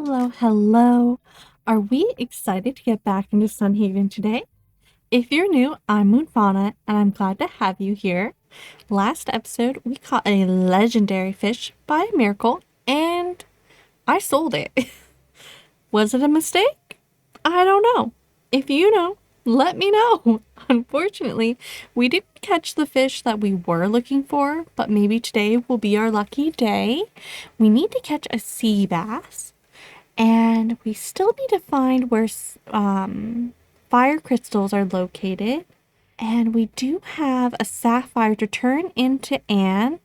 Hello. Are we excited to get back into Sunhaven today? If you're new, I'm MoonFauna, and I'm glad to have you here. Last episode, we caught a legendary fish by a miracle, and I sold it. Was it a mistake? I don't know. If you know, let me know. Unfortunately, we didn't catch the fish that we were looking for, but maybe today will be our lucky day. We need to catch a sea bass. And we still need to find where fire crystals are located. And we do have a sapphire to turn into Anne.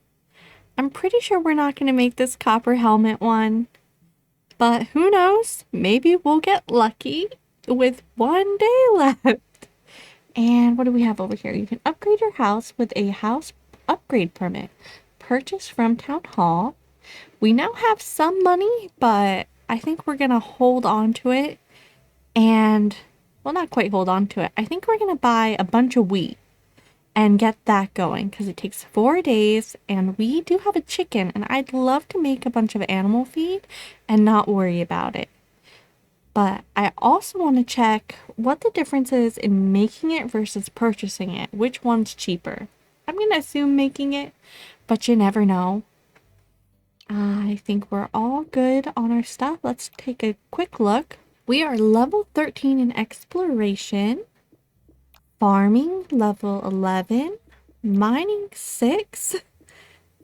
I'm pretty sure we're not going to make this copper helmet one. But who knows? Maybe we'll get lucky with one day left. And what do we have over here? You can upgrade your house with a house upgrade permit. Purchase from Town Hall. We now have some money, but I think we're going to hold on to it and, well, not quite hold on to it. I think we're going to buy a bunch of wheat and get that going because it takes 4 days and we do have a chicken and I'd love to make a bunch of animal feed and not worry about it. But I also want to check what the difference is in making it versus purchasing it. Which one's cheaper? I'm going to assume making it, but you never know. I think we're all good on our stuff. Let's take a quick look. We are level 13 in exploration, farming level 11, mining 6,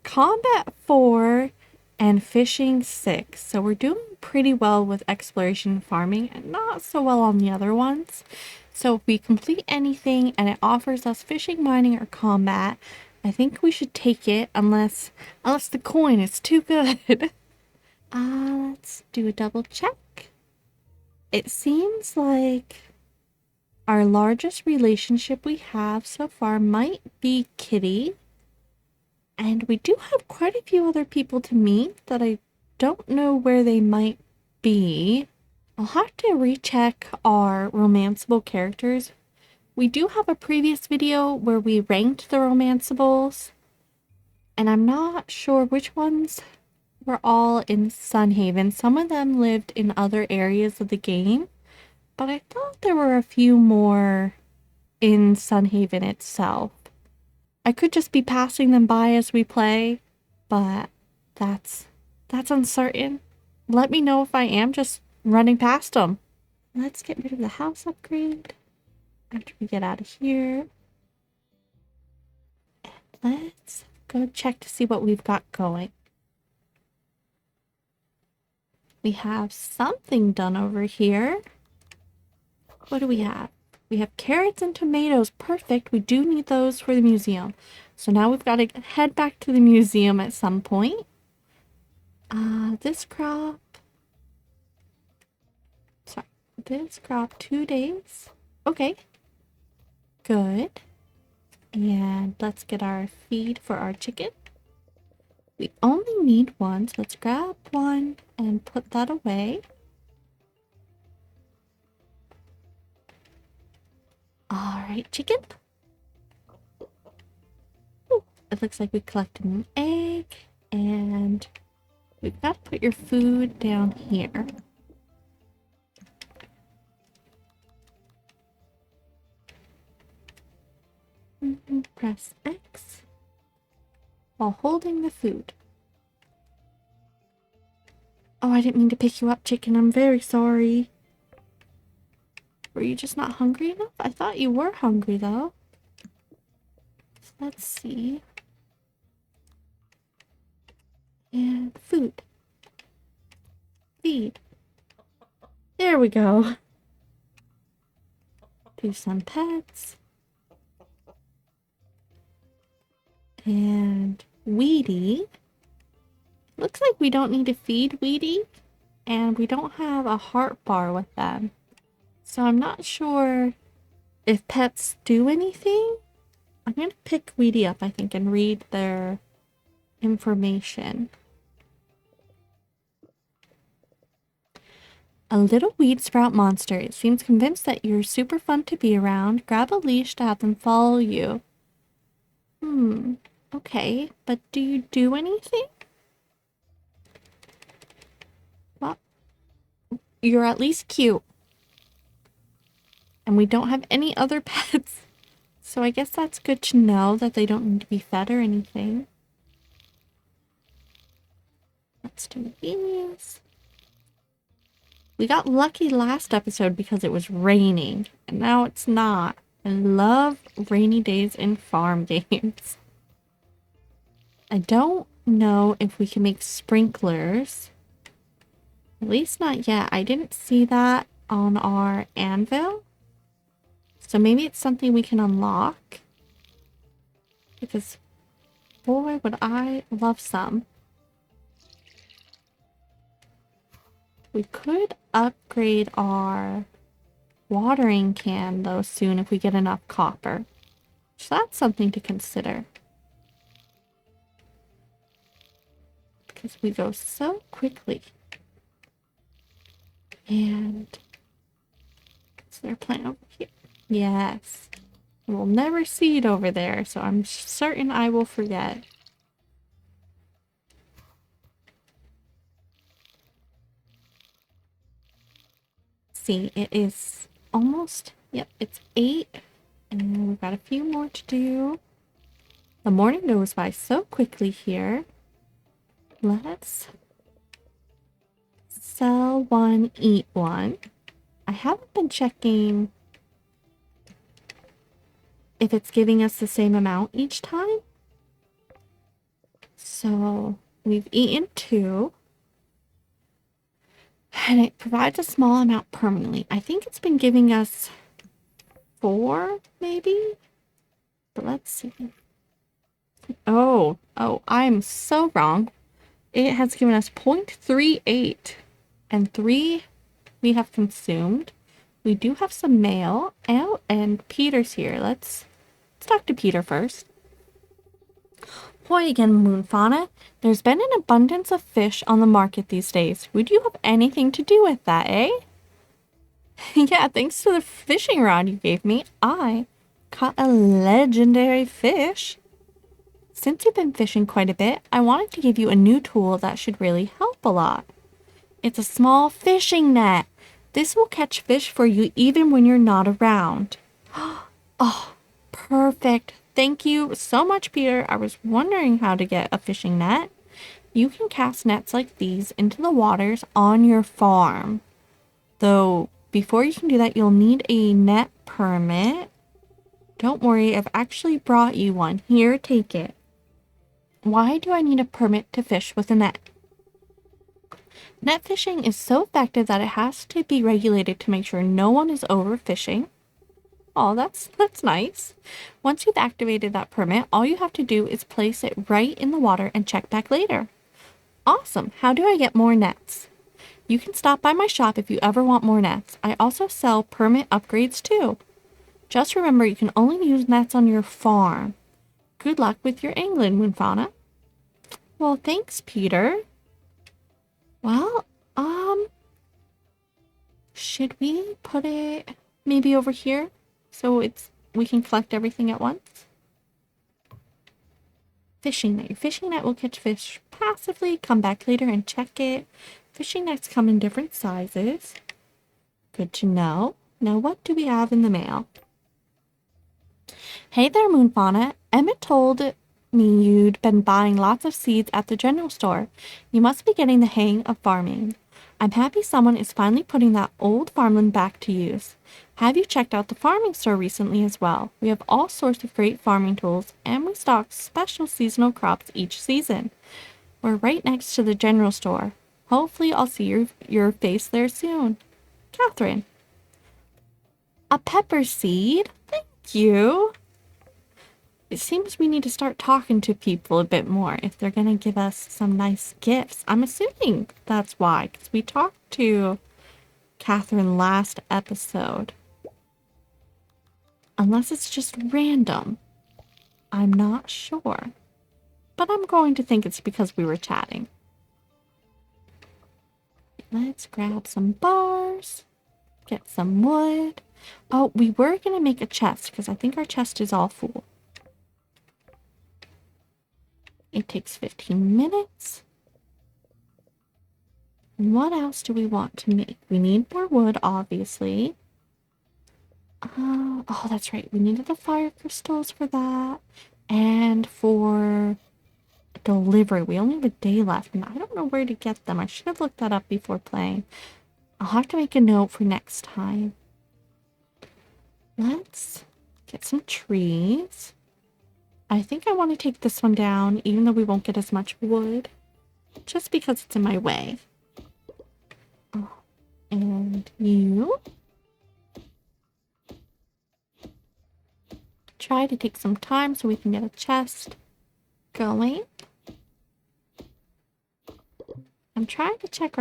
combat 4, and fishing 6. So we're doing pretty well with exploration and farming and not so well on the other ones. So if we complete anything and it offers us fishing, mining, or combat, I think we should take it unless the coin is too good. Let's do a double check. It seems like our largest relationship we have so far might be Kitty. And we do have quite a few other people to meet that I don't know where they might be. I'll have to recheck our romanceable characters. We do have a previous video where we ranked the romanceables, and I'm not sure which ones were all in Sunhaven. Some of them lived in other areas of the game, but I thought there were a few more in Sunhaven itself. I could just be passing them by as we play, but that's uncertain. Let me know if I am just running past them. Let's get rid of the house upgrade after we get out of here. And let's go check to see what we've got going. We have something done over here. What do we have? We have carrots and tomatoes. Perfect. We do need those for the museum. So now we've got to head back to the museum at some point. This crop. Sorry. This crop 2 days. Okay. Good. And let's get our feed for our chicken. We only need one, so let's grab one and put that away. Alright, chicken. Ooh, it looks like we collected an egg, and we've got to put your food down here. Press X while holding the food. Oh, I didn't mean to pick you up, chicken. I'm very sorry. Were you just not hungry enough? I thought you were hungry, though. Let's see. And food. Feed. There we go. Do some pets. And Weedy. Looks like we don't need to feed Weedy. And we don't have a heart bar with them. So I'm not sure if pets do anything. I'm going to pick Weedy up, I think, and read their information. A little weed sprout monster. It seems convinced that you're super fun to be around. Grab a leash to have them follow you. Okay, but do you do anything? Well, you're at least cute. And we don't have any other pets. So I guess that's good to know that they don't need to be fed or anything. Let's do these. We got lucky last episode because it was raining. And now it's not. I love rainy days in farm games. I don't know if we can make sprinklers. At least not yet. I didn't see that on our anvil. So maybe it's something we can unlock. Because, boy, would I love some. We could upgrade our watering can, though, soon if we get enough copper. So that's something to consider. Because we go so quickly. And is there a plant over here? Yes. We'll never see it over there, so I'm certain I will forget. See, it is almost, yep, it's 8. And we've got a few more to do. The morning goes by so quickly here. Let's sell one, eat one. I haven't been checking if it's giving us the same amount each time. So we've eaten 2. And it provides a small amount permanently. I think it's been giving us 4, maybe? But let's see. Oh, I'm so wrong. It has given us 0.38. And 3 we have consumed. We do have some mail. Oh, and Peter's here. Let's talk to Peter first. Hoy again, MoonFauna. There's been an abundance of fish on the market these days. Would you have anything to do with that, eh? Yeah, thanks to the fishing rod you gave me, I caught a legendary fish. Since you've been fishing quite a bit, I wanted to give you a new tool that should really help a lot. It's a small fishing net. This will catch fish for you even when you're not around. Oh, perfect. Thank you so much, Peter. I was wondering how to get a fishing net. You can cast nets like these into the waters on your farm. Though, before you can do that, you'll need a net permit. Don't worry, I've actually brought you one. Here, take it. Why do I need a permit to fish with a net? Net fishing is so effective that it has to be regulated to make sure no one is overfishing. Oh, that's nice. Once you've activated that permit, all you have to do is place it right in the water and check back later. Awesome. How do I get more nets? You can stop by my shop if you ever want more nets. I also sell permit upgrades too. Just remember, you can only use nets on your farm. Good luck with your angling, MoonFauna. Well, thanks, Peter. Well, should we put it maybe over here so we can collect everything at once? Fishing net. Your fishing net will catch fish passively. Come back later and check it. Fishing nets come in different sizes. Good to know. Now, what do we have in the mail? Hey there, MoonFauna. Emmett told me you'd been buying lots of seeds at the general store. You must be getting the hang of farming. I'm happy someone is finally putting that old farmland back to use. Have you checked out the farming store recently as well? We have all sorts of great farming tools, and we stock special seasonal crops each season. We're right next to the general store. Hopefully I'll see your face there soon. Catherine. A pepper seed? Thank you. It seems we need to start talking to people a bit more if they're going to give us some nice gifts. I'm assuming that's why, because we talked to Catherine last episode. Unless it's just random. I'm not sure. But I'm going to think it's because we were chatting. Let's grab some bars. Get some wood. Oh, we were going to make a chest because I think our chest is all full. It takes 15 minutes. What else do we want to make? We need more wood, obviously. Oh, that's right. We needed the fire crystals for that. And for delivery, we only have a day left, and I don't know where to get them. I should have looked that up before playing. I'll have to make a note for next time. Let's get some trees. I think I want to take this one down, even though we won't get as much wood, just because it's in my way. Oh, and you. Try to take some time so we can get a chest going. I'm trying to check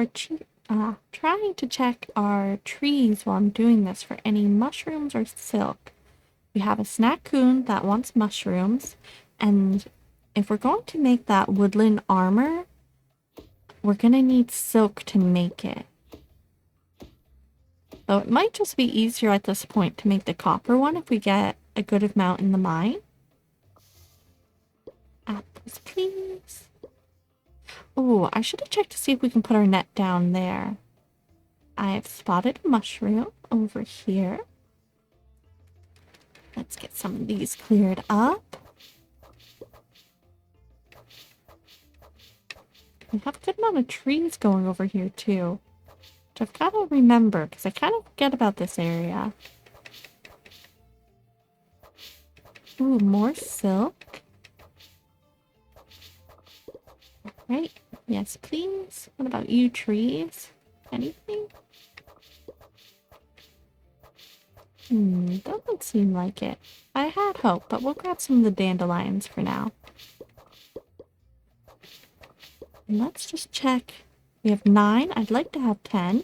our trees while I'm doing this for any mushrooms or silk. We have a snackoon that wants mushrooms, and if we're going to make that woodland armor, we're gonna need silk to make it. Though it might just be easier at this point to make the copper one if we get a good amount in the mine. Apples, please. Oh, I should have checked to see if we can put our net down there. I've spotted a mushroom over here. Let's get some of these cleared up. We have a good amount of trees going over here too, which I've got to remember because I kind of forget about this area. Ooh, more silk. Right. Yes, please. What about you, trees? Anything? Doesn't seem like it. I had hope, but we'll grab some of the dandelions for now. And let's just check. We have 9. I'd like to have 10.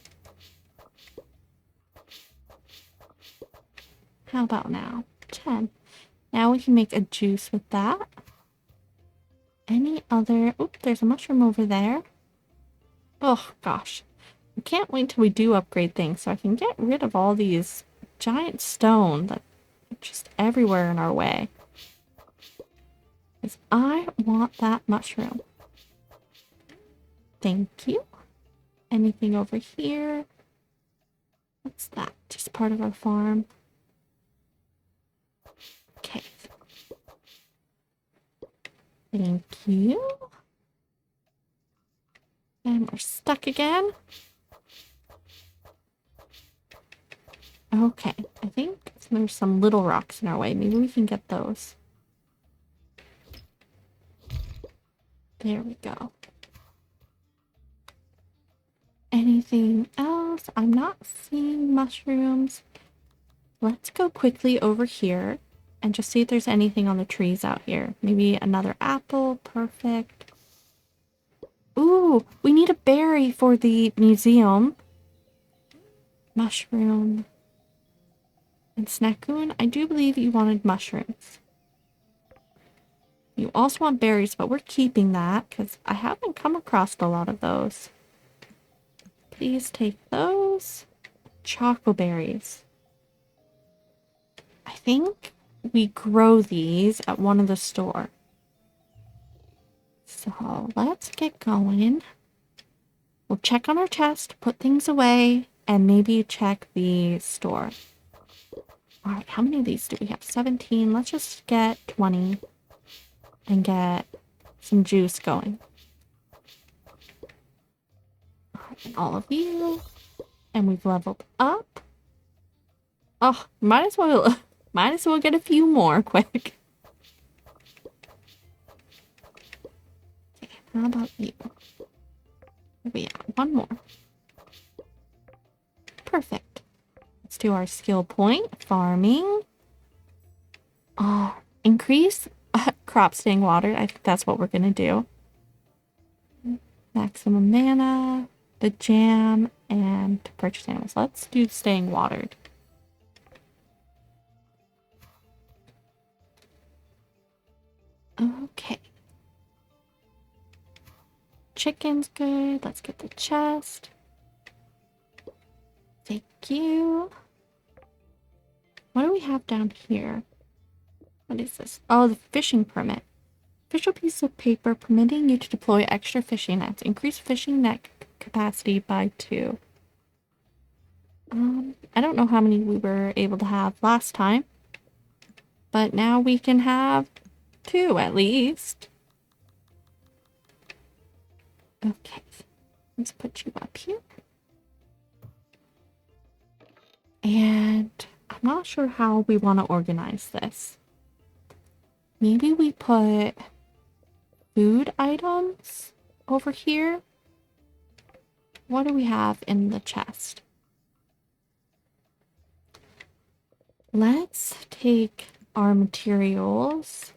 How about now? 10. Now we can make a juice with that. Any other... Oop, there's a mushroom over there. Oh, gosh. I can't wait till we do upgrade things so I can get rid of all these giant stone that are just everywhere in our way. Because I want that mushroom. Thank you. Anything over here? What's that? Just part of our farm. Okay. Thank you. And we're stuck again. Okay, I think there's some little rocks in our way. Maybe we can get those. There we go. Anything else? I'm not seeing mushrooms. Let's go quickly over here and just see if there's anything on the trees out here. Maybe another apple. Perfect. Ooh, we need a berry for the museum. Mushroom. And snackoon, I do believe you wanted mushrooms. You also want berries, but we're keeping that because I haven't come across a lot of those. Please take those. Choco berries. I think we grow these at one of the store. So let's get going. We'll check on our chest, put things away, and maybe check the store. Alright, how many of these do we have? 17. Let's just get 20 and get some juice going. Alright, and all of you. And we've leveled up. Oh, might as well get a few more quick. Okay, how about you? We have one more. Perfect. Let's do our skill point. Farming. Oh, increase crop staying watered. I think that's what we're going to do. Maximum mana, the jam, and purchase animals. Let's do staying watered. Okay. Chicken's good. Let's get the chest. Thank you. What do we have down here? What is this? Oh, the fishing permit. Official piece of paper permitting you to deploy extra fishing nets. Increase fishing net capacity by 2. I don't know how many we were able to have last time, but now we can have 2 at least. Okay, let's put you up here. And I'm not sure how we want to organize this. Maybe we put food items over here. What do we have in the chest? Let's take our materials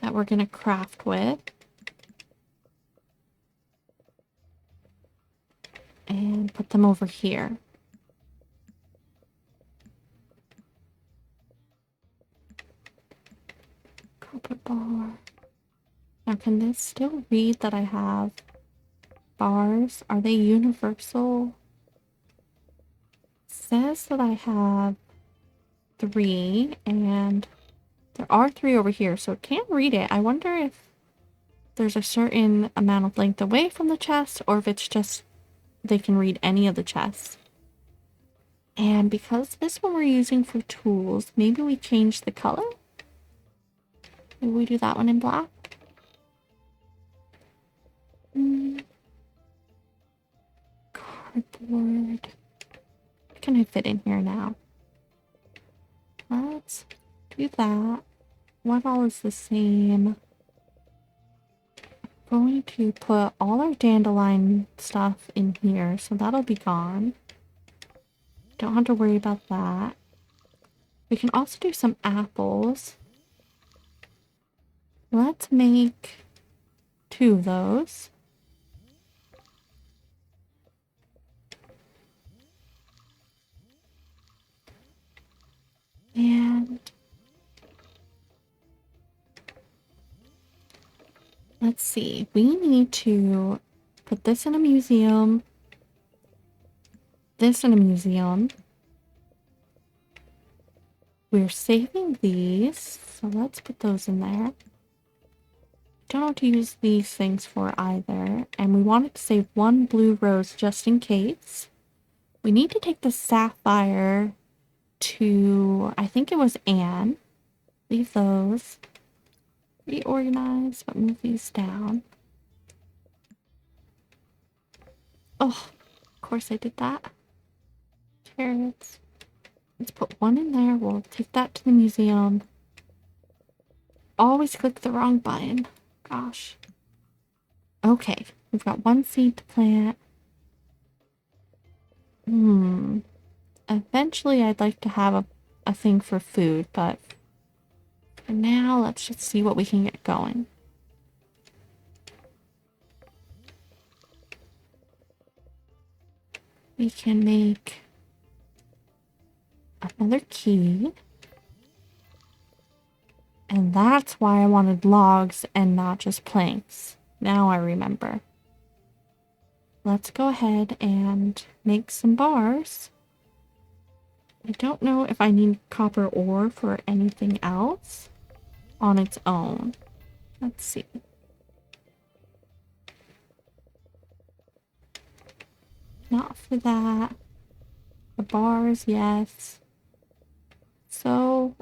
that we're going to craft with and put them over here. Copper bar. Now, can this still read that I have bars? Are they universal? It says that I have 3, and there are 3 over here, so it can't read it. I wonder if there's a certain amount of length away from the chest, or if it's just they can read any of the chests. And because this one we're using for tools, maybe we change the color? Maybe we do that one in black? Cardboard. What can I fit in here now? Let's do that. What all is the same? I'm going to put all our dandelion stuff in here, so that'll be gone. Don't have to worry about that. We can also do some apples. Let's make 2 of those. And let's see, we need to put this in a museum, this in a museum. We're saving these, so let's put those in there. Don't know what to use these things for either, and we wanted to save 1 blue rose just in case. We need to take the sapphire to, I think it was Anne. Leave those. Reorganize, but move these down. Oh, of course I did that. Carrots. Let's put 1 in there. We'll take that to the museum. Always click the wrong button. Gosh. Okay, we've got 1 seed to plant. Eventually I'd like to have a thing for food, but for now, let's just see what we can get going. We can make another key. And that's why I wanted logs and not just planks. Now I remember. Let's go ahead and make some bars. I don't know if I need copper ore for anything else on its own. Let's see. Not for that. The bars, yes. So,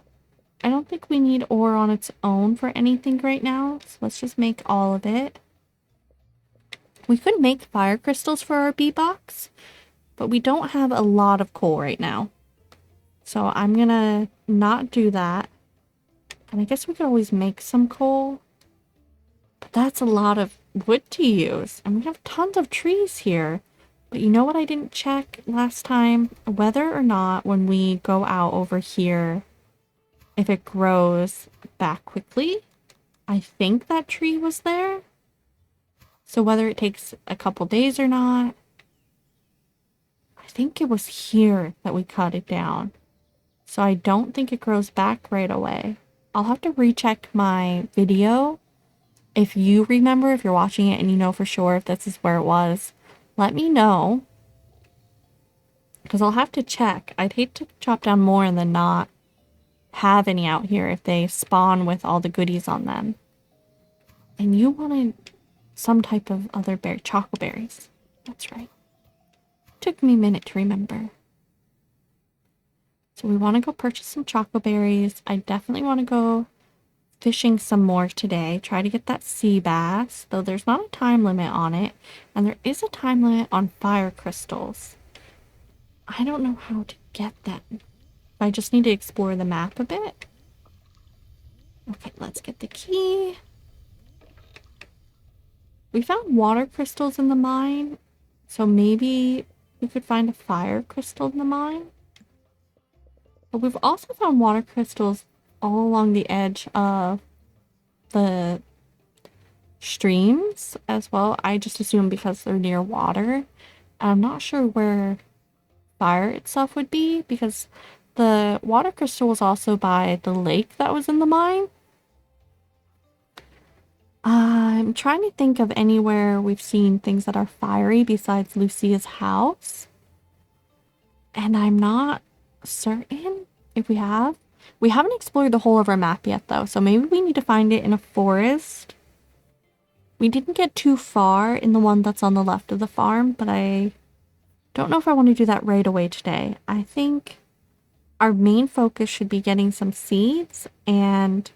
I don't think we need ore on its own for anything right now. So let's just make all of it. We could make fire crystals for our bee box, but we don't have a lot of coal right now. So I'm gonna not do that. And I guess we could always make some coal. But that's a lot of wood to use. And we have tons of trees here. But you know what I didn't check last time? Whether or not when we go out over here, if it grows back quickly. I think that tree was there. So whether it takes a couple days or not, I think it was here that we cut it down. So I don't think it grows back right away. I'll have to recheck my video. If you remember, if you're watching it and you know for sure if this is where it was, let me know. Because I'll have to check. I'd hate to chop down more and then not have any out here if they spawn with all the goodies on them. And you want to some type of other berry. Choco berries. That's right. Took me a minute to remember. So we want to go purchase some choco berries. I definitely want to go fishing some more today. Try to get that sea bass, though there's not a time limit on it. And there is a time limit on fire crystals. I don't know how to get them. I just need to explore the map a bit. Okay, let's get the key. We found water crystals in the mine, so maybe we could find a fire crystal in the mine. But we've also found water crystals all along the edge of the streams as well. I just assume because they're near water. I'm not sure where fire itself would be because the water crystal was also by the lake that was in the mine. I'm trying to think of anywhere we've seen things that are fiery besides Lucia's house. And I'm not certain if we have. We haven't explored the whole of our map yet, though, so maybe we need to find it in a forest. We didn't get too far in the one that's on the left of the farm, but I don't know if I want to do that right away today. I think our main focus should be getting some seeds and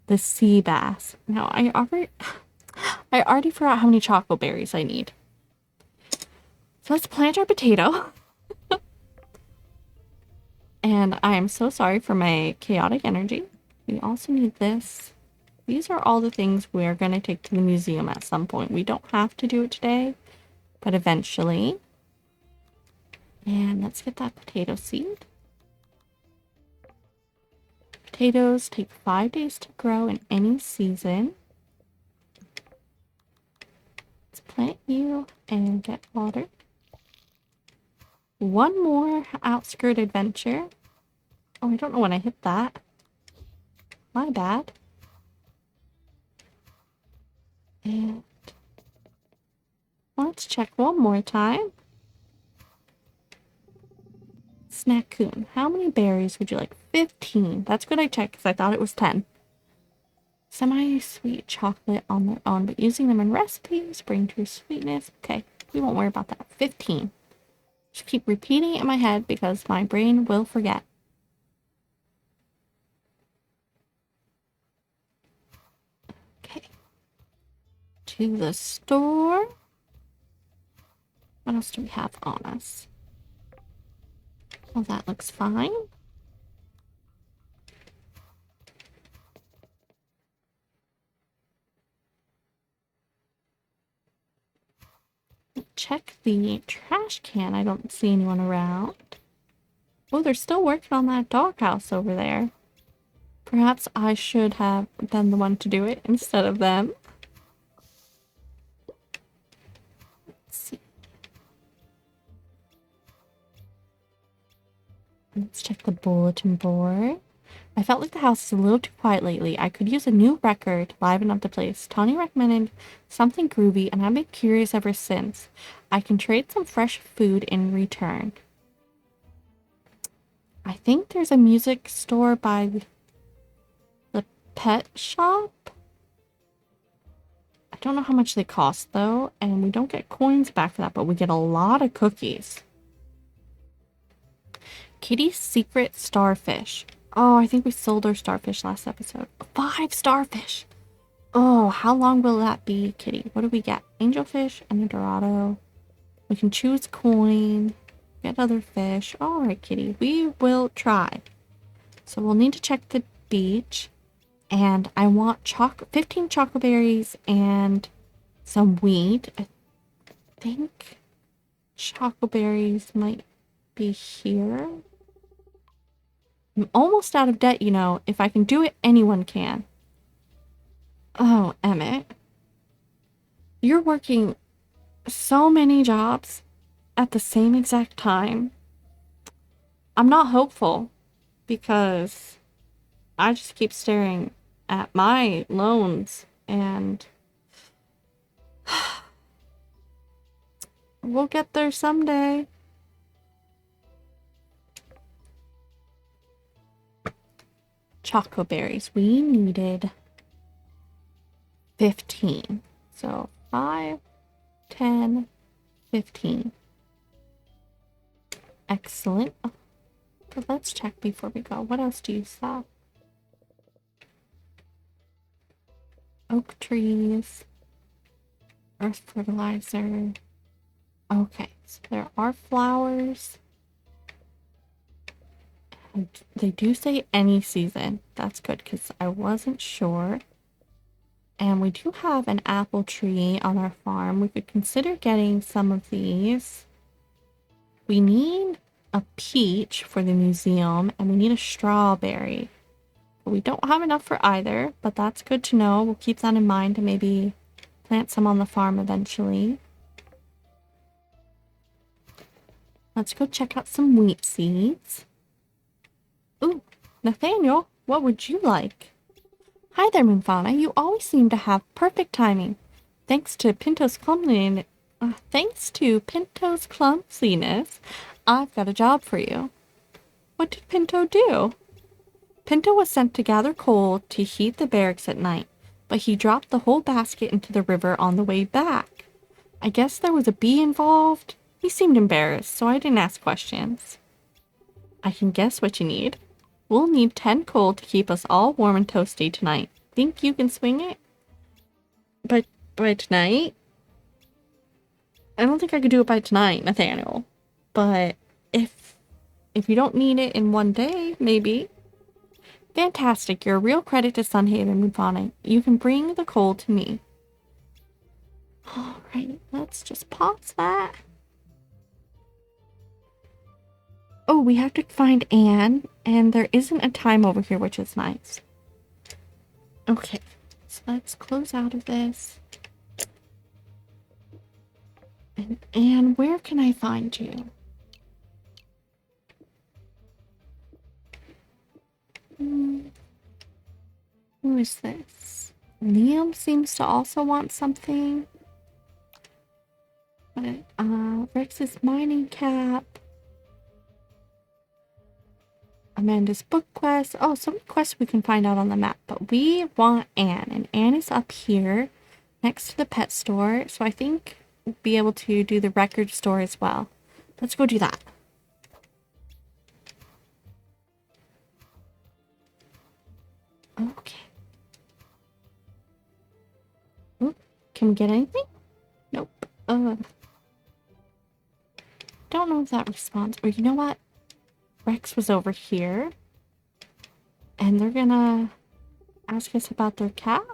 the sea bass. Now, I already forgot how many choco berries I need. So let's plant our potato. And I am so sorry for my chaotic energy. We also need this. These are all the things we're going to take to the museum at some point. We don't have to do it today, but eventually. And let's get that potato seed. Potatoes take 5 days to grow in any season. Let's plant you and get water. One more outskirt adventure. Oh, I don't know when I hit that. My bad. And let's check one more time. Snackoon. How many berries would you like? 15. That's good I checked because I thought it was 10. Semi-sweet chocolate on their own, but using them in recipes bring true sweetness. Okay, we won't worry about that. 15. Just keep repeating it in my head because my brain will forget. Okay. To the store. What else do we have on us? Well, that looks fine. Check the trash can. I don't see anyone around. Oh, they're still working on that doghouse over there. Perhaps I should have been the one to do it instead of them. Let's see. Let's check the bulletin board. I felt like the house is a little too quiet lately. I could use a new record to liven up the place. Tawny recommended something groovy, and I've been curious ever since. I can trade some fresh food in return. I think there's a music store by the pet shop. I don't know how much they cost, though, and we don't get coins back for that, but we get a lot of cookies. Kitty's secret starfish. Oh, I think we sold our starfish last episode. 5 starfish! Oh, how long will that be, Kitty? What do we get? Angelfish and a Dorado. We can choose coin. Get other fish. Alright, Kitty. We will try. So we'll need to check the beach. And I want 15 chocolate berries and some wheat. I think chocolate berries might be here. I'm almost out of debt, you know. If I can do it, anyone can. Oh, Emmett. You're working so many jobs at the same exact time. I'm not hopeful because I just keep staring at my loans and we'll get there someday. Choco berries. We needed 15. So 5, 10, 15. Excellent. Oh, but let's check before we go. What else do you sell? Oak trees. Earth fertilizer. Okay, so there are flowers. And they do say any season. That's good because I wasn't sure. And we do have an apple tree on our farm. We could consider getting some of these. We need a peach for the museum, and we need a strawberry. We don't have enough for either, but that's good to know. We'll keep that in mind and maybe plant some on the farm eventually. Let's go check out some wheat seeds. Ooh, Nathaniel, what would you like? Hi there, MoonFauna. You always seem to have perfect timing. Thanks to Pinto's clumsiness, I've got a job for you. What did Pinto do? Pinto was sent to gather coal to heat the barracks at night, but he dropped the whole basket into the river on the way back. I guess there was a bee involved. He seemed embarrassed, so I didn't ask questions. I can guess what you need. We'll need 10 coal to keep us all warm and toasty tonight. Think you can swing it? By tonight? I don't think I could do it by tonight, Nathaniel. But if you don't need it in one day, maybe. Fantastic. You're a real credit to Sunhaven, MoonFauna. You can bring the coal to me. Alright, let's just pause that. Oh, we have to find Anne, and there isn't a time over here, which is nice. Okay, so let's close out of this. And Anne, where can I find you? Who is this? Liam seems to also want something. But, Rex's mining cap. Amanda's book quest. Oh, so many quests we can find out on the map. But we want Anne. And Anne is up here next to the pet store. So I think we'll be able to do the record store as well. Let's go do that. Okay. Ooh, can we get anything? Nope. Don't know if that responds. Or you know what? Rex was over here. And they're gonna ask us about their cap?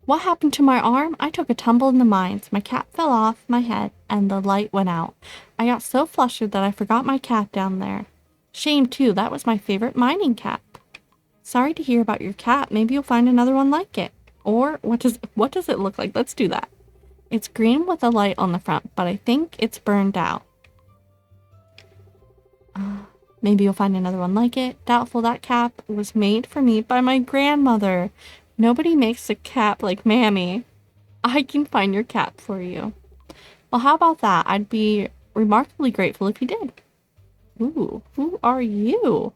What happened to my arm? I took a tumble in the mines. My cap fell off my head and the light went out. I got so flustered that I forgot my cap down there. Shame too, that was my favorite mining cap. Sorry to hear about your cap. Maybe you'll find another one like it. Or what does it look like? Let's do that. It's green with a light on the front, but I think it's burned out. Maybe you'll find another one like it. Doubtful. That cap was made for me by my grandmother. Nobody makes a cap like Mammy. I can find your cap for you. Well, how about that? I'd be remarkably grateful if you did. Ooh, who are you?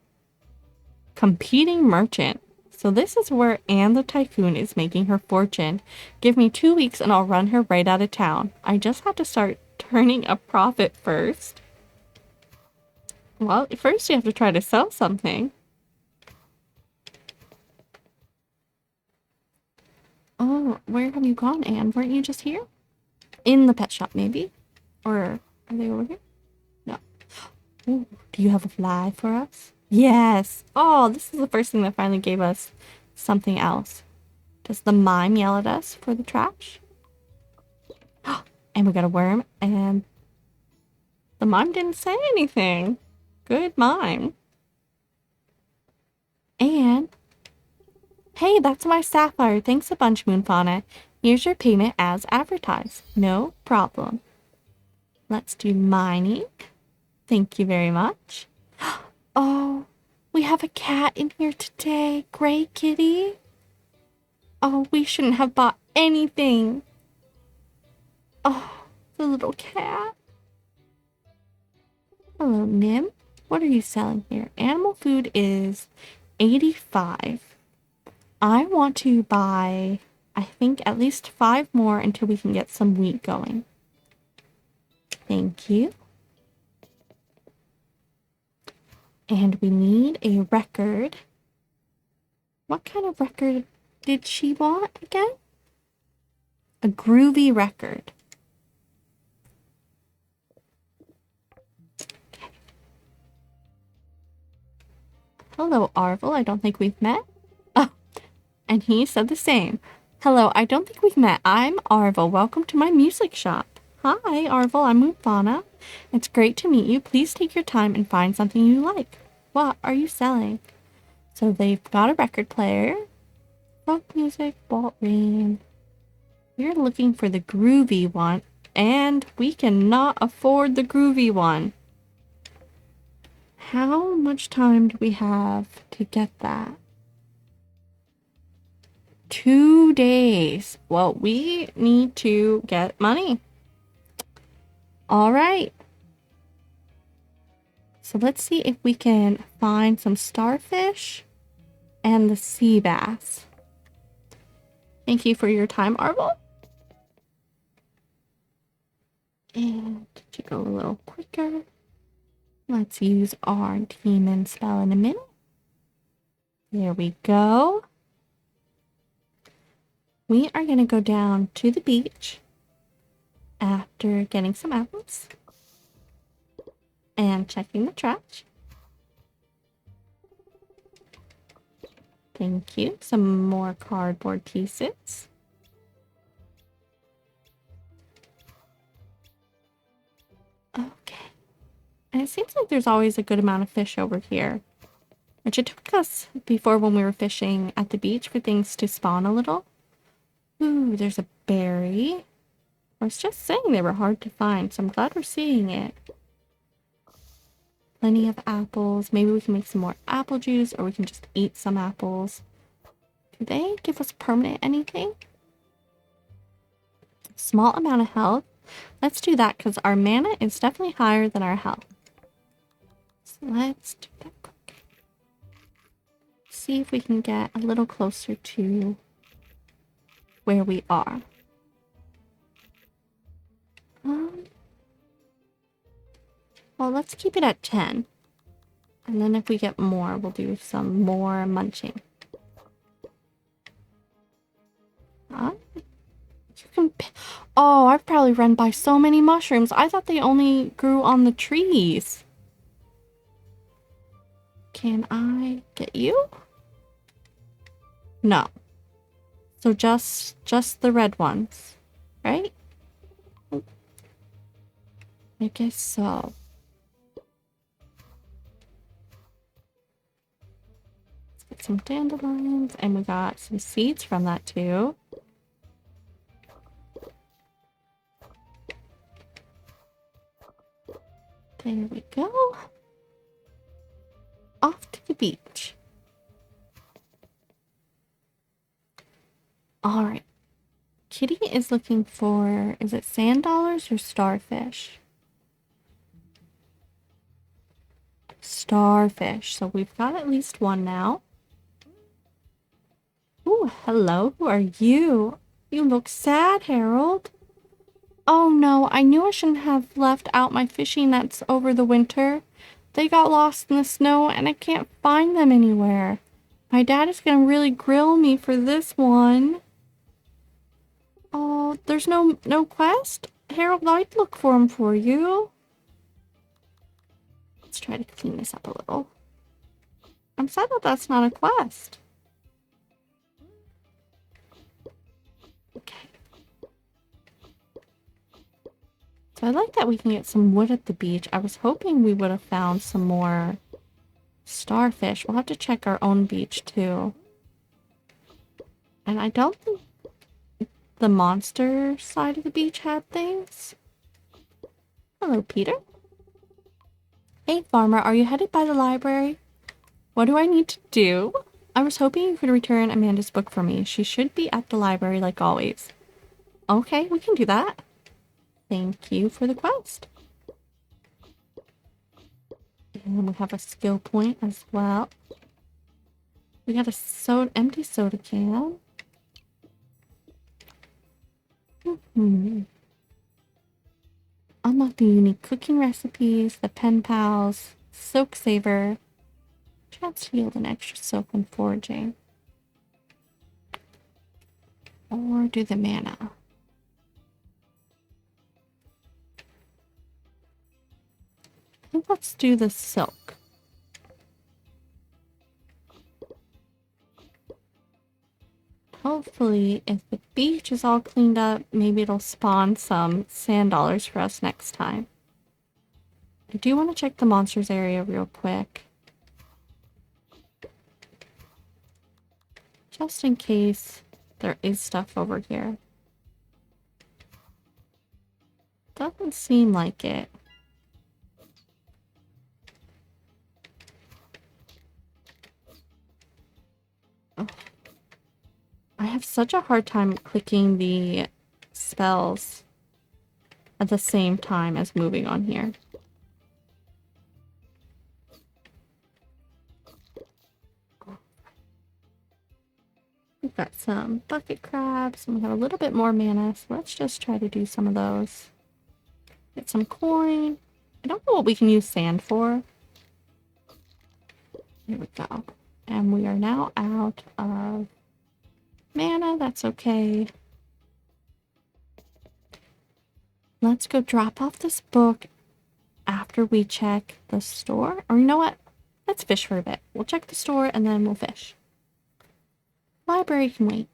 Competing merchant. So this is where Anne the Typhoon is making her fortune. Give me 2 weeks and I'll run her right out of town. I just have to start turning a profit first. Well, first you have to try to sell something. Oh, where have you gone, Anne? Weren't you just here? In the pet shop, maybe? Or are they over here? No. Ooh, do you have a fly for us? Yes! Oh, this is the first thing that finally gave us something else. Does the mime yell at us for the trash? And we got a worm, and the mime didn't say anything. Good mime. And, hey, that's my sapphire. Thanks a bunch, MoonFauna. Here's your payment as advertised. No problem. Let's do mining. Thank you very much. Oh, we have a cat in here today. Gray kitty. Oh, we shouldn't have bought anything. Oh, the little cat. Hello, Nim. What are you selling here? Animal food is 85. I want to buy I think at least 5 more until we can get some wheat going. Thank you. And we need a record. What kind of record did she want again? A groovy record. Okay. Hello, Arvel. I don't think we've met. Oh, and he said the same. Hello, I don't think we've met. I'm Arvel. Welcome to my music shop. Hi, Arvel. I'm MoonFauna. It's great to meet you. Please take your time and find something you like. What are you selling? So they've got a record player. Folk music, bolt rain. We're looking for the groovy one, and we cannot afford the groovy one. How much time do we have to get that? 2 days. Well, we need to get money. All right. So let's see if we can find some starfish and the sea bass. Thank you for your time, Arvel. And to go a little quicker, let's use our demon spell in a minute. There we go. We are going to go down to the beach after getting some apples and checking the trash. Thank you. Some more cardboard pieces. Okay. And it seems like there's always a good amount of fish over here. Which it took us before when we were fishing at the beach for things to spawn a little. Ooh, there's a berry. I was just saying they were hard to find, so I'm glad we're seeing it. Plenty of apples. Maybe we can make some more apple juice, or we can just eat some apples. Do they give us permanent anything? Small amount of health. Let's do that because our mana is definitely higher than our health. So let's do that quick. See if we can get a little closer to where we are. Well, let's keep it at 10. And then if we get more, we'll do some more munching. You can... Oh, I've probably run by so many mushrooms. I thought they only grew on the trees. Can I get you? No. So just the red ones, right? I guess so. Let's get some dandelions, and we got some seeds from that too. There we go. Off to the beach. All right. Kitty is looking for, is it sand dollars or starfish? Starfish. So we've got at least one now. Ooh, hello. Who are you? You look sad, Harold. Oh no, I knew I shouldn't have left out my fishing nets over the winter. They got lost in the snow and I can't find them anywhere. My dad is gonna really grill me for this one. Oh, there's no quest? Harold, I'd look for him for you. Let's try to clean this up a little. I'm sad that that's not a quest. Okay. So I like that we can get some wood at the beach. I was hoping we would have found some more starfish. We'll have to check our own beach too. And I don't think the monster side of the beach had things. Hello, Peter. Hey, farmer, are you headed by the library? What do I need to do? I was hoping you could return Amanda's book for me. She should be at the library like always. Okay, we can do that. Thank you for the quest. And we have a skill point as well. We got a empty soda can. Unlock the unique cooking recipes, the pen pals, soak saver. Chance to yield an extra soak when foraging. Or do the mana. I think let's do the silk. Hopefully, if the beach is all cleaned up, maybe it'll spawn some sand dollars for us next time. I do want to check the monsters area real quick. Just in case there is stuff over here. Doesn't seem like it. Oh. I have such a hard time clicking the spells at the same time as moving on here. We've got some bucket crabs, and we have a little bit more mana, so let's just try to do some of those. Get some coin. I don't know what we can use sand for. Here we go. And we are now out of mana, that's okay. Let's go drop off this book after we check the store. Or you know what? Let's fish for a bit. We'll check the store and then we'll fish. Library can wait.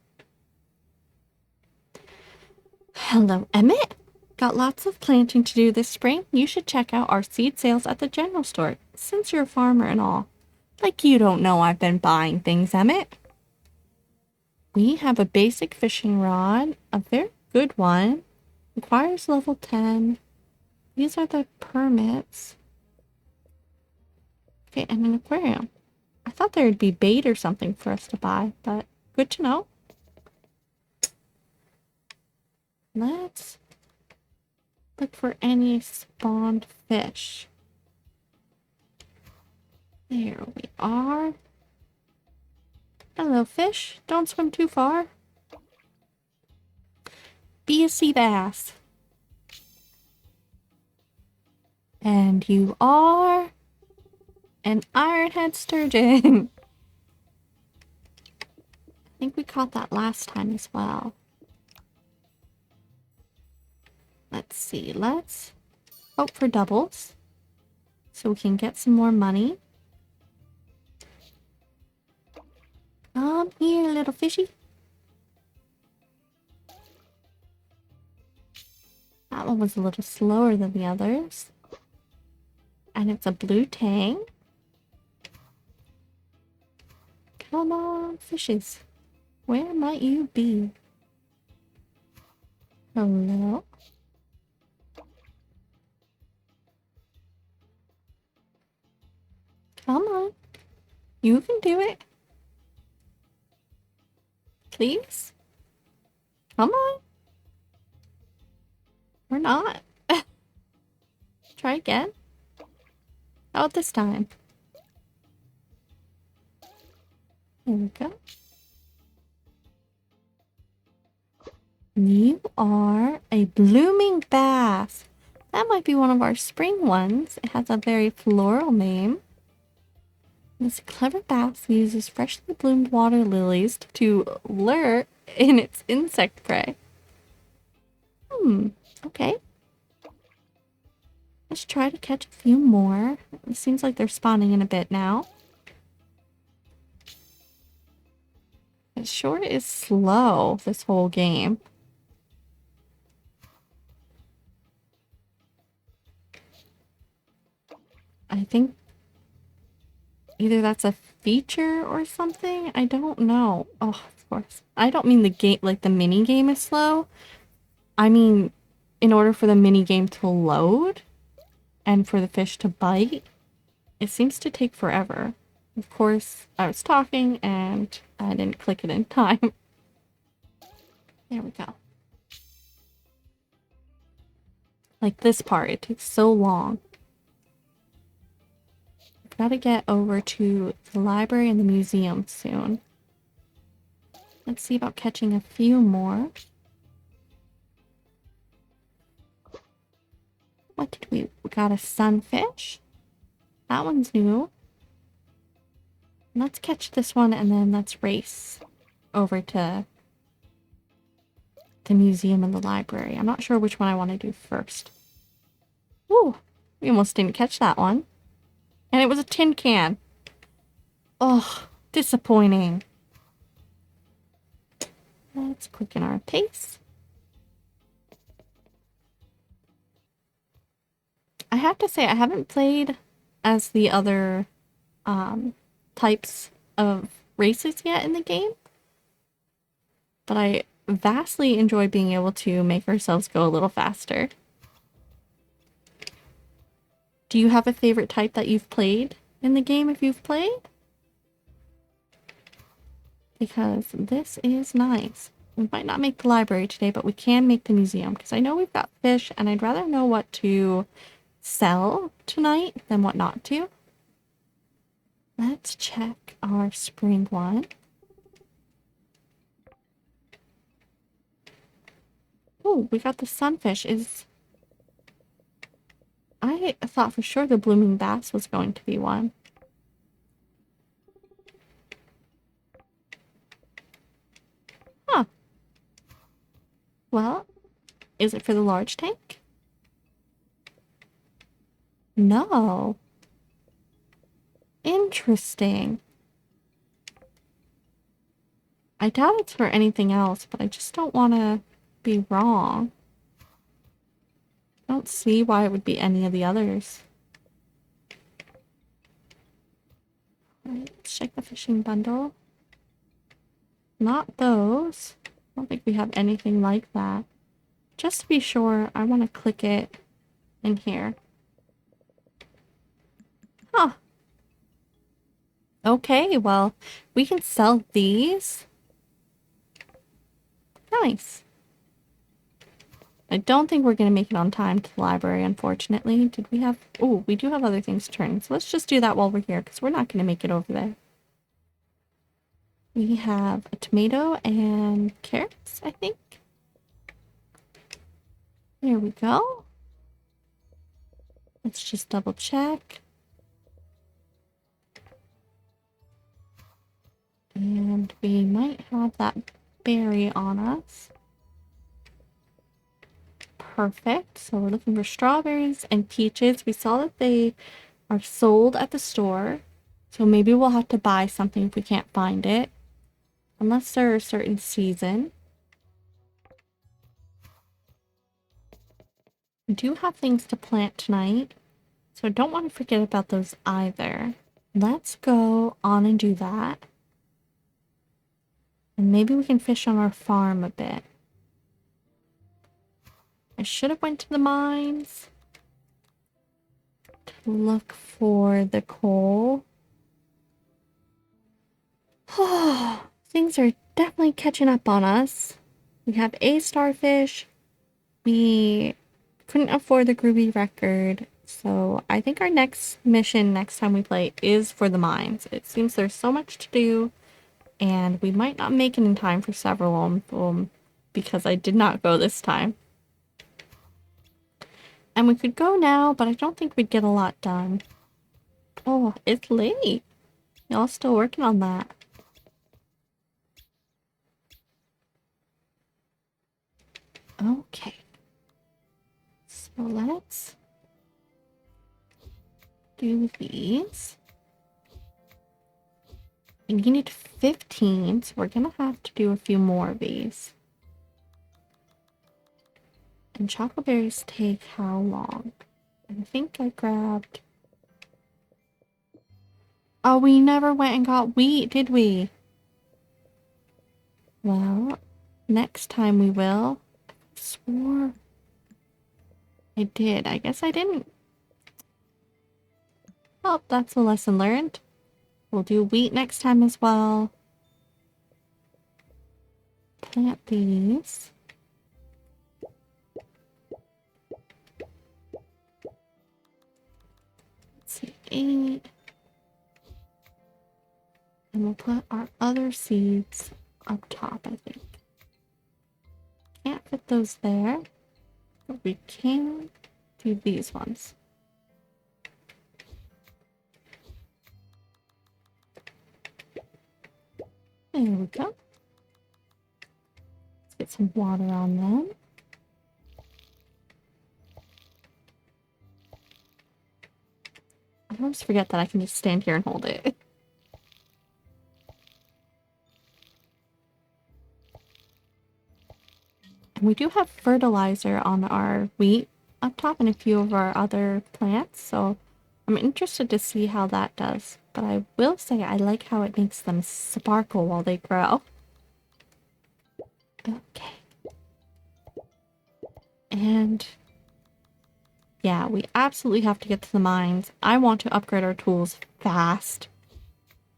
Hello, Emmett. Got lots of planting to do this spring. You should check out our seed sales at the general store, since you're a farmer and all. Like you don't know I've been buying things, Emmett. We have a basic fishing rod, a very good one. Requires level 10. These are the permits. Okay, and an aquarium. I thought there would be bait or something for us to buy, but good to know. Let's look for any spawned fish. There we are. Hello, fish. Don't swim too far. Be a sea bass. And you are an ironhead sturgeon. I think we caught that last time as well. Let's see. Let's hope for doubles so we can get some more money. Come here, little fishy. That one was a little slower than the others. And it's a blue tang. Come on, fishes. Where might you be? Hello? Come on. You can do it. Please? Come on. Or not. Try again. How about this time? Here we go. You are a blooming bass. That might be one of our spring ones. It has a very floral name. This clever bass uses freshly bloomed water lilies to lure in its insect prey. Okay. Let's try to catch a few more. It seems like they're spawning in a bit now. It sure is slow, this whole game. I think either that's a feature or something. I don't know. Oh, of course. I don't mean the game, like the mini game is slow. I mean, in order for the mini game to load and for the fish to bite, it seems to take forever. Of course, I was talking and I didn't click it in time. There we go. Like this part, it takes so long. I've got to get over to the library and the museum soon. Let's see about catching a few more. What did we got a sunfish. That one's new. Let's catch this one and then let's race over to the museum and the library. I'm not sure which one I want to do first. Ooh, we almost didn't catch that one. And it was a tin can. Oh, disappointing. Let's quicken our pace. I have to say, I haven't played as the other types of races yet in the game. But I vastly enjoy being able to make ourselves go a little faster. Do you have a favorite type that you've played in the game if you've played? Because this is nice. We might not make the library today, but we can make the museum. Because I know we've got fish, and I'd rather know what to sell tonight than what not to. Let's check our spring one. Oh, we got the sunfish. I thought for sure the blooming bass was going to be one. Huh. Well, is it for the large tank? No. Interesting. I doubt it's for anything else, but I just don't want to be wrong. I don't see why it would be any of the others. Alright, let's check the fishing bundle. Not those. I don't think we have anything like that. Just to be sure, I want to click it in here. Huh. Okay, well, we can sell these. Nice. I don't think we're going to make it on time to the library, unfortunately. Did we have... Oh, we do have other things to turn. So let's just do that while we're here, because we're not going to make it over there. We have a tomato and carrots, I think. There we go. Let's just double check. And we might have that berry on us. Perfect. So we're looking for strawberries and peaches. We saw that they are sold at the store. So maybe we'll have to buy something if we can't find it. Unless they're a certain season. We do have things to plant tonight. So I don't want to forget about those either. Let's go on and do that. And maybe we can fish on our farm a bit. I should have went to the mines to look for the coal. Oh, things are definitely catching up on us. We have a starfish. We couldn't afford the Groovy record. So I think our next mission next time we play is for the mines. It seems there's so much to do. And we might not make it in time for several of them because I did not go this time. And we could go now, but I don't think we'd get a lot done. Oh, it's late. Y'all still working on that. Okay. So let's do these. And you need 15, so we're gonna have to do a few more of these. And chocolate berries take how long? I think I grabbed... Oh, we never went and got wheat, did we? Well, next time we will. I swore I did. I guess I didn't. Oh, that's a lesson learned. We'll do wheat next time as well. Plant these. Let's see, 8. And we'll put our other seeds up top, I think. Can't fit those there. But we can do these ones. There we go. Let's get some water on them. I always forget that I can just stand here and hold it. And we do have fertilizer on our wheat up top and a few of our other plants, so I'm interested to see how that does. But I will say I like how it makes them sparkle while they grow. Okay. And yeah, we absolutely have to get to the mines. I want to upgrade our tools fast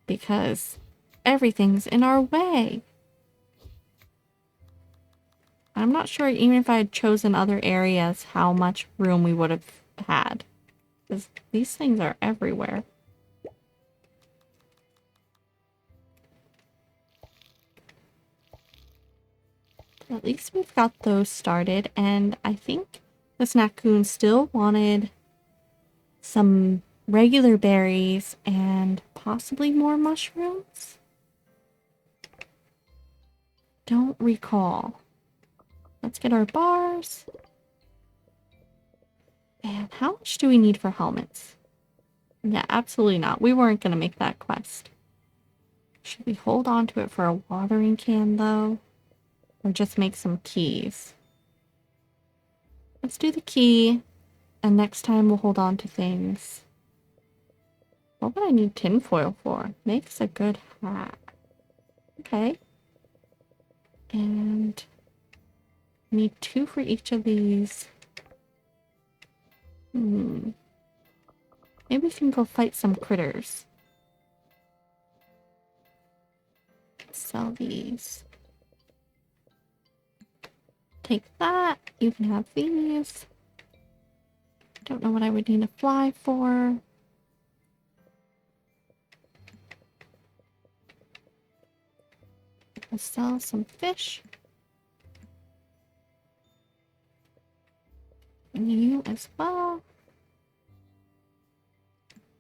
because everything's in our way. I'm not sure even if I had chosen other areas how much room we would have had. Because these things are everywhere. At least we've got those started, and I think the Snackoon still wanted some regular berries and possibly more mushrooms? Don't recall. Let's get our bars. And how much do we need for helmets? Yeah, absolutely not. We weren't going to make that quest. Should we hold on to it for a watering can, though? Or just make some keys? Let's do the key, and next time we'll hold on to things. What would I need tinfoil for? Makes a good hat. Okay. And need 2 for each of these. Maybe we can go fight some critters. Sell these. Take that. You can have these. Don't know what I would need a fly for. I'll sell some fish. And you as well.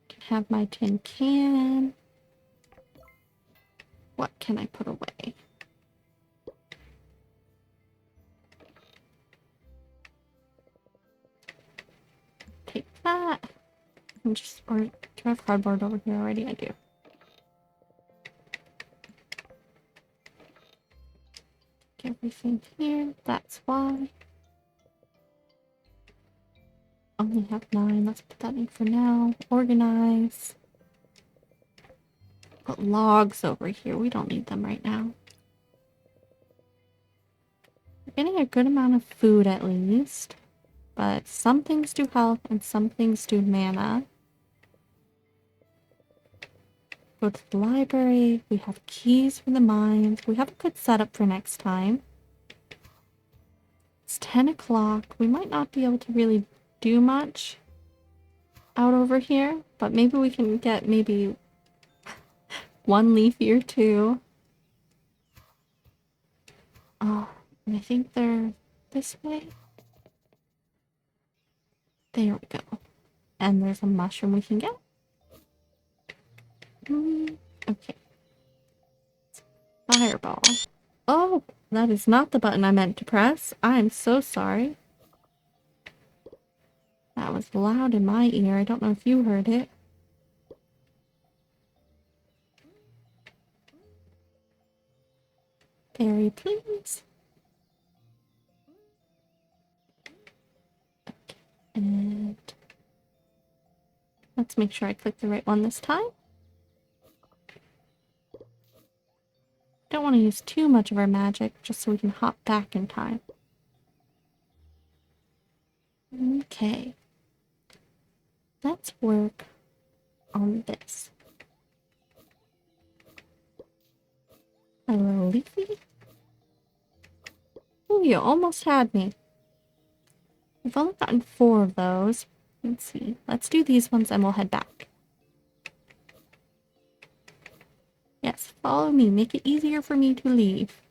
Can have my tin can. What can I put away? Take that. And just, or do I have cardboard over here already? I do. Everything here. That's why. Only have 9. Let's put that in for now. Organize. Put logs over here. We don't need them right now. We're getting a good amount of food at least. But some things do health and some things do mana. Go to the library. We have keys for the mines. We have a good setup for next time. It's 10 o'clock. We might not be able to really do much out over here, but maybe we can get maybe 1 leafy or 2. Oh, and I think they're this way. There we go. And there's a mushroom we can get. Okay. Fireball. Oh, that is not the button I meant to press. I'm so sorry. That was loud in my ear. I don't know if you heard it. Berry, please. Okay. And let's make sure I click the right one this time. Don't want to use too much of our magic, just so we can hop back in time. Okay. Let's work on this. Hello, Leafy. Oh, you almost had me. We've only gotten 4 of those. Let's see. Let's do these ones and we'll head back. Yes, follow me. Make it easier for me to leave.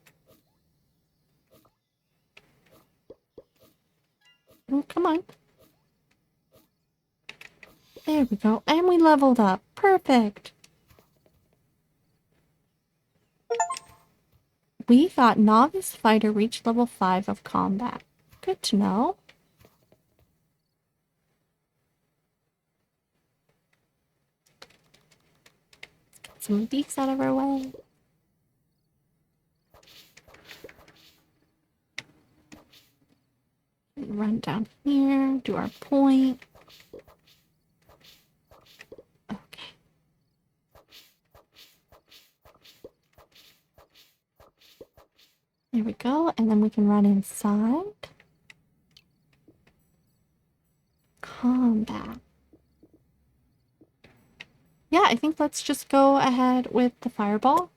Oh, come on. There we go. And we leveled up. Perfect. We got Novice Fighter reach level 5 of combat. Good to know. Get some of these out of our way. Run down here, do our point. Okay. There we go, and then we can run inside. Combat. Yeah, I think let's just go ahead with the fireball.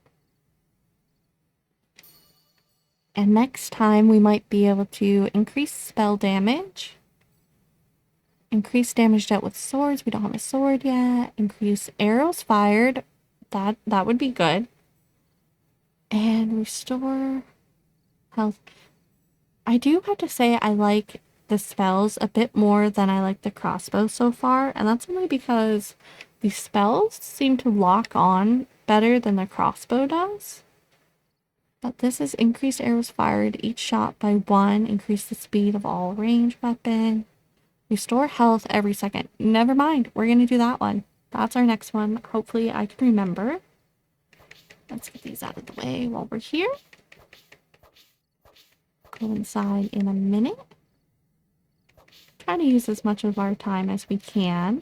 And next time we might be able to increase spell damage. Increase damage dealt with swords. We don't have a sword yet. Increase arrows fired. That would be good. And restore health. I do have to say I like the spells a bit more than I like the crossbow so far. And that's only because the spells seem to lock on better than the crossbow does. But this is increased arrows fired each shot by 1. Increase the speed of all range weapon. Restore health every second. Never mind. We're going to do that one. That's our next one. Hopefully I can remember. Let's get these out of the way while we're here. Go inside in a minute. Try to use as much of our time as we can.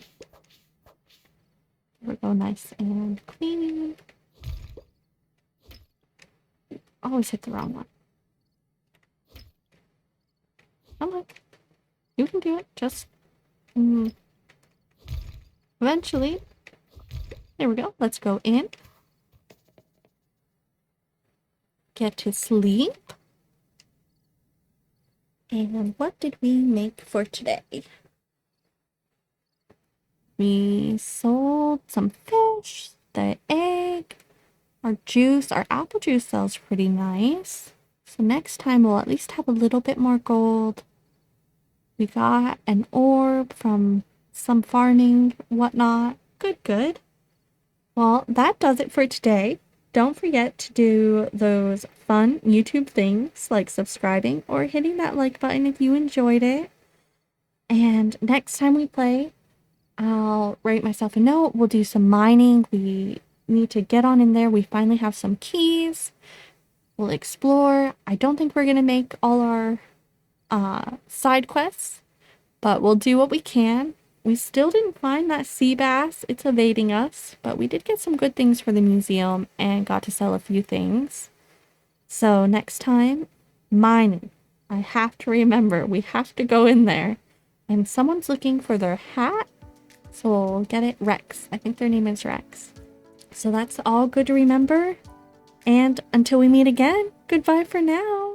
Here we go, nice and clean. Always hit the wrong one. Come on. You can do it. Just eventually. There we go. Let's go in. Get to sleep. And what did we make for today? We sold some fish, the egg, our juice. Our apple juice sells pretty nice. So next time we'll at least have a little bit more gold. We got an orb from some farming, whatnot. Good. Well, that does it for today. Don't forget to do those fun YouTube things like subscribing or hitting that like button if you enjoyed it. And next time we play, I'll write myself a note. We'll do some mining. We need to get on in there. We finally have some keys. We'll explore. I don't think we're going to make all our side quests, but we'll do what we can. We still didn't find that sea bass. It's evading us, but we did get some good things for the museum and got to sell a few things. So next time, mining. I have to remember, we have to go in there. And someone's looking for their hat, so we'll get it. Rex. I think their name is Rex. So that's all good to remember. And until we meet again, goodbye for now.